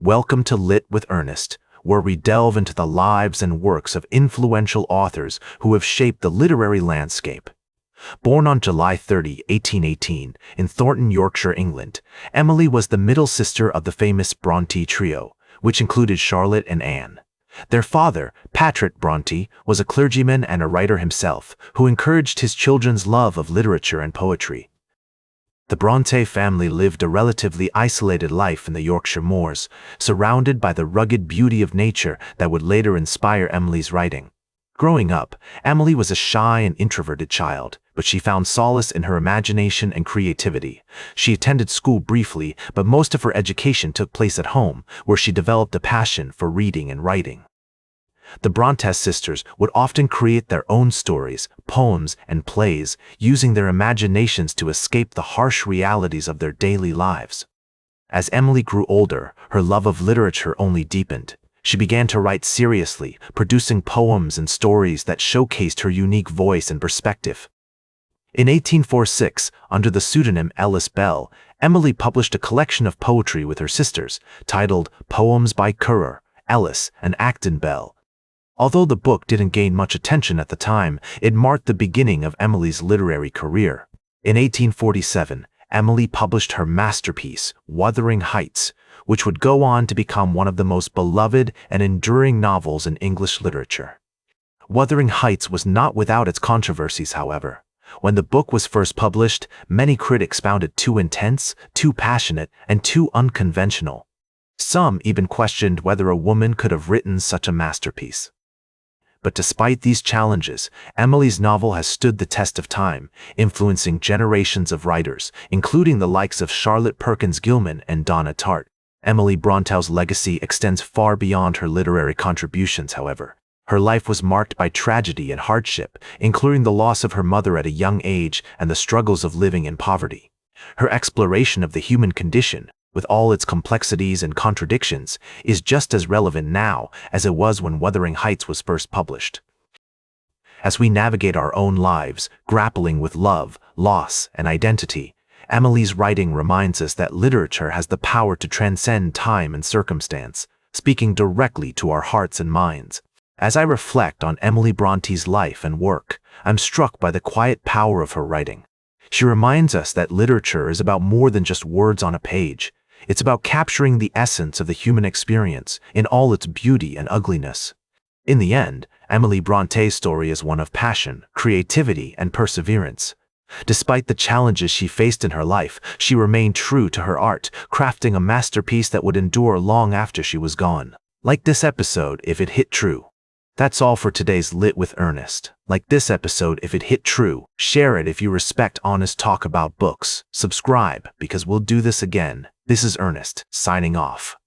Welcome to Lit with Ernest, where we delve into the lives and works of influential authors who have shaped the literary landscape. Born on July 30, 1818, in Thornton, Yorkshire, England, Emily was the middle sister of the famous Brontë trio, which included Charlotte and Anne. Their father, Patrick Brontë, was a clergyman and a writer himself, who encouraged his children's love of literature and poetry. The Brontë family lived a relatively isolated life in the Yorkshire moors, surrounded by the rugged beauty of nature that would later inspire Emily's writing. Growing up, Emily was a shy and introverted child, but she found solace in her imagination and creativity. She attended school briefly, but most of her education took place at home, where she developed a passion for reading and writing. The Brontë sisters would often create their own stories, poems, and plays, using their imaginations to escape the harsh realities of their daily lives. As Emily grew older, her love of literature only deepened. She began to write seriously, producing poems and stories that showcased her unique voice and perspective. In 1846, under the pseudonym Alice Bell, Emily published a collection of poetry with her sisters, titled Poems by Currer, Ellis, and Acton Bell. Although the book didn't gain much attention at the time, it marked the beginning of Emily's literary career. In 1847, Emily published her masterpiece, Wuthering Heights, which would go on to become one of the most beloved and enduring novels in English literature. Wuthering Heights was not without its controversies, however. When the book was first published, many critics found it too intense, too passionate, and too unconventional. Some even questioned whether a woman could have written such a masterpiece. But despite these challenges, Emily's novel has stood the test of time, influencing generations of writers, including the likes of Charlotte Perkins Gilman and Donna Tartt. Emily Brontë's legacy extends far beyond her literary contributions, however. Her life was marked by tragedy and hardship, including the loss of her mother at a young age and the struggles of living in poverty. Her exploration of the human condition, with all its complexities and contradictions, is just as relevant now as it was when Wuthering Heights was first published. As we navigate our own lives, grappling with love, loss, and identity, Emily's writing reminds us that literature has the power to transcend time and circumstance, speaking directly to our hearts and minds. As I reflect on Emily Brontë's life and work, I'm struck by the quiet power of her writing. She reminds us that literature is about more than just words on a page. It's about capturing the essence of the human experience in all its beauty and ugliness. In the end, Emily Brontë's story is one of passion, creativity, and perseverance. Despite the challenges she faced in her life, she remained true to her art, crafting a masterpiece that would endure long after she was gone. Like this episode if it hit true. That's all for today's Lit with Ernest. Like this episode if it hit true. Share it if you respect honest talk about books. Subscribe, because we'll do this again. This is Ernest, signing off.